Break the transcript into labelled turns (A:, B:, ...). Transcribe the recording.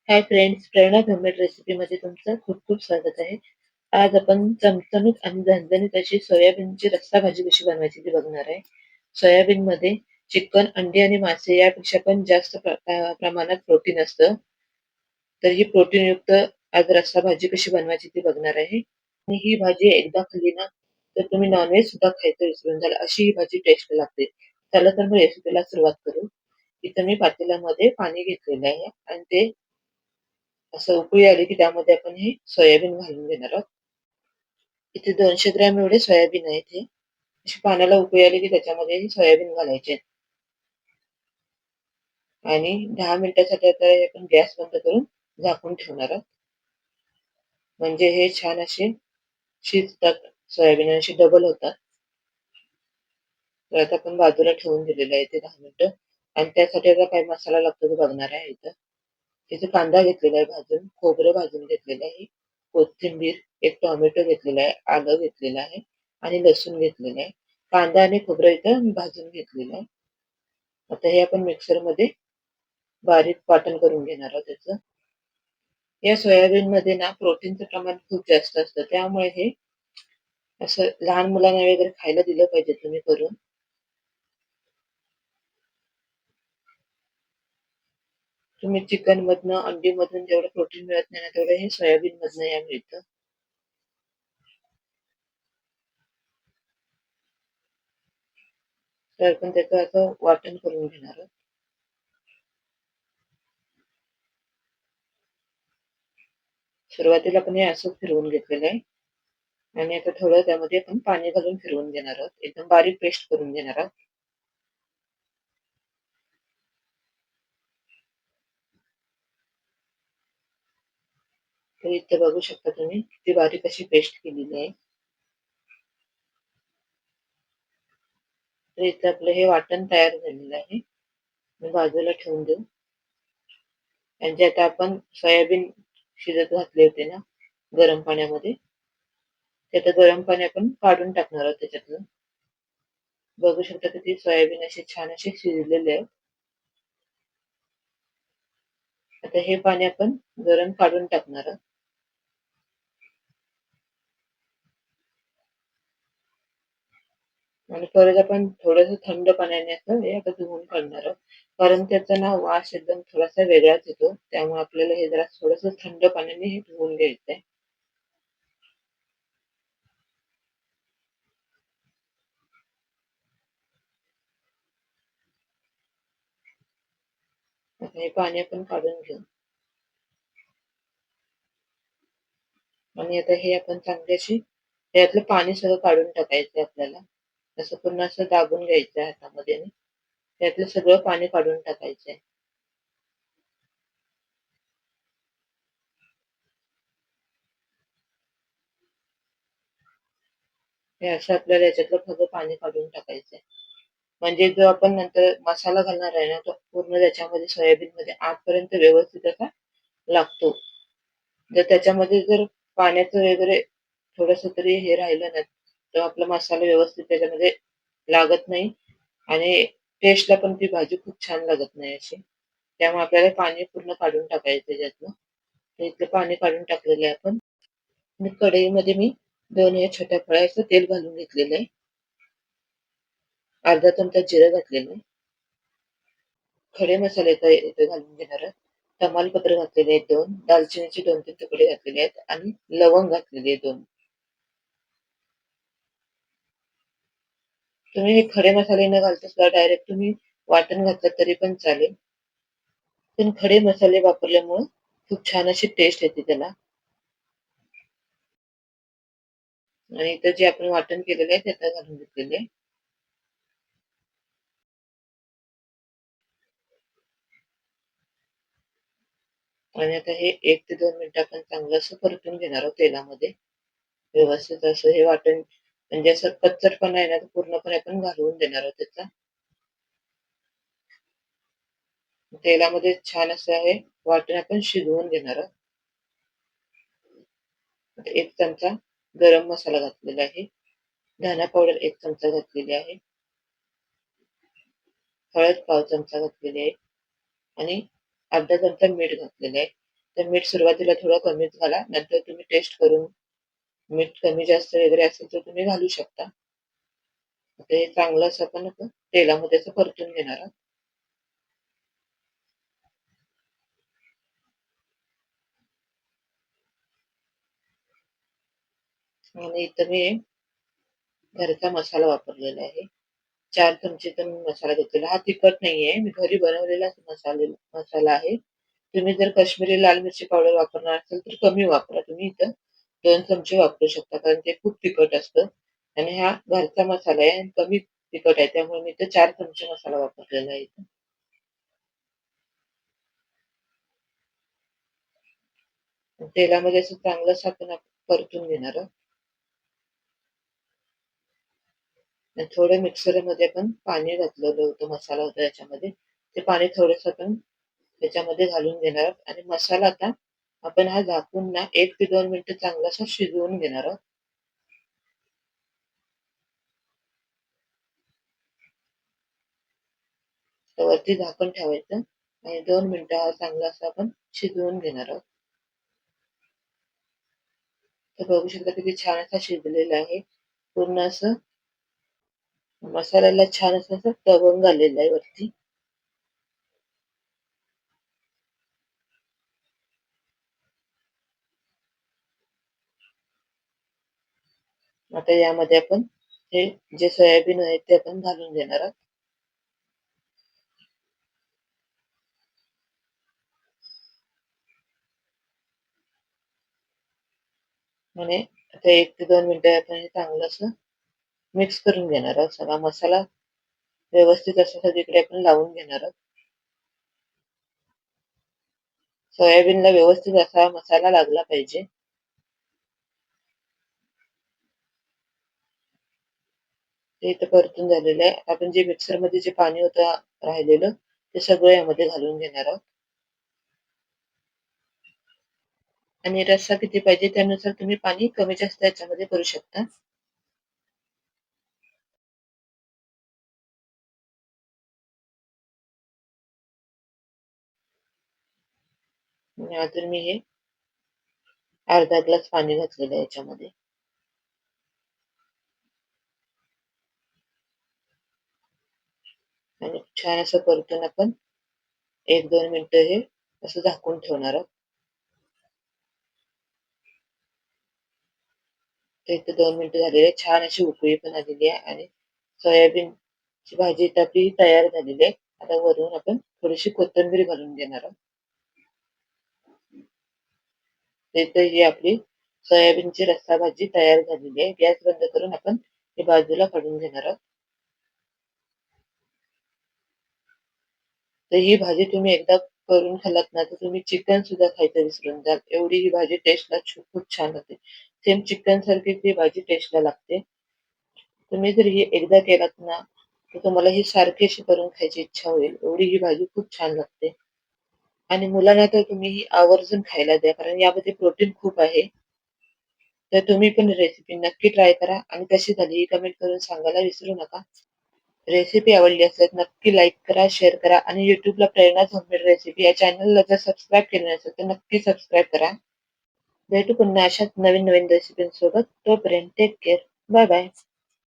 A: Hi friends, प्रेरणा homemade रेसिपीमध्ये तुमचं खूप खूप स्वागत आहे. आज आपण चमचमीत आणि झणझणीत अशी सोयाबीनची रस्सा भाजी कशी बनवायची ते बघणार आहे. सोयाबीनमध्ये चिकन, अंडी आणि मासे यापेक्षा पण जास्त प्रमाणात प्रोटीन असतं. तर ही प्रोटीनयुक्त आज रस्सा भाजी कशी बनवायची ती बघणार आहे. आणि ही भाजी एकदा खाल्ली ना, तर तुम्ही नॉनव्हेज सुद्धा खायचं विसरून जाल, अशी ही भाजी टेस्ट लागते. चला तर मग रेसिपीला सुरुवात करू. इथं मी पातेल्यामध्ये पाणी घेतलेलं आहे आणि ते असं उकळी आली की त्यामध्ये आपण हे सोयाबीन घालून घेणार आहोत. इथे 200 ग्रॅम एवढे सोयाबीन आहेत हे. अशी पाण्याला उकळी आली की त्याच्यामध्ये हे सोयाबीन घालायचे आणि 10 मिनिटासाठी आता हे आपण गॅस बंद करून झाकून ठेवणार आहोत. म्हणजे हे छान असे शिजतात सोयाबीन अशी डबल होतात. तर आता आपण बाजूला ठेवून दिलेलं आहे ते 10 मिनिटं आणि त्यासाठी आता काय मसाला लागतो ते बघणार आहे इथं. इथे कांदा घेतलेला आहे भाजून, खोबरं भाजून घेतलेलं आहे, कोथिंबीर, एक टोमॅटो घेतलेला आहे, आलं घेतलेलं आहे आणि लसूण घेतलेलं आहे. कांदा आणि खोबरं इथं मी भाजून घेतलेलं आहे. आता हे आपण मिक्सरमध्ये बारीक वाटण करून घेणार आहोत त्याचं. या सोयाबीनमध्ये ना प्रोटीनचं प्रमाण खूप जास्त असतं. त्यामुळे हे असं लहान मुलांना वगैरे खायला दिलं पाहिजे तुम्ही करून. तुम्ही चिकनमधनं, अंडीमधून जेवढं प्रोटीन मिळत नाही ना, तेवढं हे सोयाबीनमधनं या मिळतं. तर आपण त्याचं असं वाटण करून घेणार आहोत. सुरुवातीला आपण हे असं फिरवून घेतलेलं आहे आणि आता थोडं त्यामध्ये आपण पाणी घालून फिरवून घेणार आहोत. एकदम बारीक पेस्ट करून घेणार आहोत. तर इथे बघू शकता तुम्ही किती बारीक अशी पेस्ट केलेली आहे. तर इथे आपलं हे वाटण तयार झालेलं आहे. मी बाजूला ठेवून देऊ आणि जे आता आपण सोयाबीन शिजत घातले होते ना गरम पाण्यामध्ये, ते आता गरम पाणी आपण काढून टाकणार आहोत त्याच्यातलं. बघू शकता किती सोयाबीन असे छान असे शिजलेले आहे. आता हे पाणी आपण गरम काढून टाकणार आहोत. आणि परत आपण थोडंसं थंड पाण्याने असं हे आता धुवून काढणार आहोत. कारण त्याचा ना वास एकदम थोडासा वेगळाच येतो. त्यामुळे आपल्याला हे जरा थोडंसं थंड पाण्याने हे धुवून घ्यायचंय. आता हे पाणी आपण काढून घेऊ आणि आता हे आपण चांगली अशी त्यातलं पाणी सगळं काढून टाकायचंय आपल्याला. असं पूर्ण असं दाबून घ्यायचं हातामध्ये आणि त्यातलं सगळं पाणी काढून टाकायचंय. हे असं आपल्याला याच्यातलं सगळं पाणी काढून टाकायचंय. म्हणजे जो आपण नंतर मसाला घालणार आहे ना, तो पूर्ण त्याच्यामध्ये सोयाबीनमध्ये आतपर्यंत व्यवस्थित असा लागतो. जर त्याच्यामध्ये जर पाण्याचं वगैरे थोडंसं तरी हे राहिलं ना, तर आपला मसाला व्यवस्थित त्याच्यामध्ये लागत नाही आणि टेस्टला पण ती भाजी खूप छान लागत नाही अशी. त्यामुळे आपल्याला पाणी पूर्ण काढून टाकायचं त्याच्यातलं. तर इथलं पाणी काढून टाकलेलं आहे आपण आणि कढईमध्ये मी 2 या छोट्या फळ्याचं तेल घालून घेतलेलं आहे. अर्धा चमचा जिरं घातलेलं आहे. खडे मसाले इथे घालून घेणार आहोत. तमालपत्र घातलेले आहेत 2, दालचिनीचे 2-3 तुकडे घातलेले आहेत आणि लवंग घातलेली आहे 2. तुम्ही हे खडे मसाले न घालता सुद्धा डायरेक्ट तुम्ही वाटण घातलं तरी पण चालेल. पण खडे मसाले वापरल्यामुळं खूप छान अशी टेस्ट येते त्याला. आणि इथं जे आपण वाटण केलेलं आहे ते आता घालून घेतलेले आहे. आणि आता हे 1 ते 2 मिनिटं आपण चांगलं असं परतून घेणार आहोत तेलामध्ये. व्यवस्थित असं हे वाटण म्हणजे असं कच्चटपणा आहे ना, तो पूर्णपणे आपण घालवून देणार आहोत त्याचा. तेलामध्ये छान असं हे वाटण आपण शिजवून घेणार आहोत. आता 1 चमचा गरम मसाला घातलेला आहे. धना पावडर 1 चमचा घातलेली आहे. हळद पाव चमचा घातलेली आहे आणि अर्धा चमचा मीठ घातलेलं आहे. तर मीठ सुरुवातीला थोडं कमीच घाला. नंतर तुम्ही टेस्ट करून मीठ कमी जास्त वगैरे असेल तर तुम्ही घालू शकता. आता हे चांगलं असं आपण आता तेलामध्ये असं परतून घेणार आहोत. आणि इथं मी घरचा मसाला वापरलेला आहे. 4 चमचे तर मी मसाला घेतलेला. हा तिखट नाहीये. मी घरी बनवलेलाच मसाला आहे. तुम्ही जर काश्मीरी लाल मिरची पावडर वापरणार असाल तर कमी वापरा. तुम्ही इथं 2 चमचे वापरू शकता कारण ते खूप तिखट असतं आणि हा घरचा मसाला आहे आणि कमी तिखट आहे. त्यामुळे मी इथं 4 चमचे मसाला वापरलेला आहे इथं. तेलामध्ये असं चांगलं असं आपण परतून घेणार आहोत. आणि थोडं मिक्सरमध्ये आपण पाणी घातलेलं होतं, मसाला होता याच्यामध्ये. ते पाणी थोडंसं आपण त्याच्यामध्ये घालून घेणार आहोत आणि मसाला आता आपण हा झाकून ना 1 ते 2 मिनिटं चांगलासा शिजवून घेणार आहोत. तर वरती झाकण ठेवायचं आणि 2 मिनिटं हा चांगला असा आपण शिजवून घेणार आहोत. तर बघू शकता किती छान असा शिजलेला आहे. पूर्ण असं मसाल्याला छान असं तवंग आलेलं आहे वरती. आता यामध्ये आपण हे जे सोयाबीन आहे ते आपण घालून देणार आहोत. आणि आता 1 ते 2 मिनिटं आपण हे चांगलं असं मिक्स करून घेणार आहोत. सगळा मसाला व्यवस्थित असं सगळीकडे आपण लावून घेणार आहोत. सोयाबीनला व्यवस्थित असा मसाला लागला पाहिजे. ते इथं परतून झालेलं आहे. आपण जे मिक्सरमध्ये जे पाणी होतं राहिलेलं, ते सगळं यामध्ये घालून घेणार आहोत. आणि रस्सा किती पाहिजे त्यानुसार तुम्ही पाणी कमी जास्त याच्यामध्ये करू शकता. आणि अजून मी हे अर्धा ग्लास पाणी घातलेलं आहे याच्यामध्ये. आणि छान असं परतून आपण 1-2 मिनिटं हे असं झाकून ठेवणार आहोत. तर इथे 2 मिनिटं झालेली आहे. छान अशी उकळी पण आलेली आहे आणि सोयाबीनची भाजी इथं आपली तयार झालेली आहे. आता वरून आपण थोडीशी कोथिंबीर घालून घेणार आहोत. इथे ही आपली सोयाबीनची रस्सा भाजी तयार झालेली आहे. गॅस बंद करून आपण हे बाजूला काढून घेणार आहोत. तर ही भाजी तुम्ही एकदा करून खाल्लात ना, तर तुम्ही चिकन सुद्धा खायचं विसरून जाल. एवढी ही भाजी टेस्टला खूप छान होते. सेम चिकन सारखीच ही भाजी टेस्टला लागते. तुम्ही जर ही एकदा केलात ना, तर तुम्हाला ही सारखी अशी करून खायची इच्छा होईल. एवढी ही भाजी खूप छान लागते. आणि मुलांना तर तुम्ही ही आवर्जून खायला द्या, कारण यामध्ये प्रोटीन खूप आहे. तर तुम्ही पण रेसिपी नक्की ट्राय करा आणि कशी झाली ही कमेंट करून सांगायला विसरू नका. रेसिपी आवडली असेल तर नक्की लाईक करा, शेअर करा आणि YouTubeला प्रेरणाच होममेड रेसिपी या चॅनलला जर सबस्क्राईब केलं नसेल तर नक्की सबस्क्राईब करा. भेटू पुन्हा अशाच नवीन-नवीन रेसिपींसोबत. तोपर्यंत टेक केअर. Bye bye.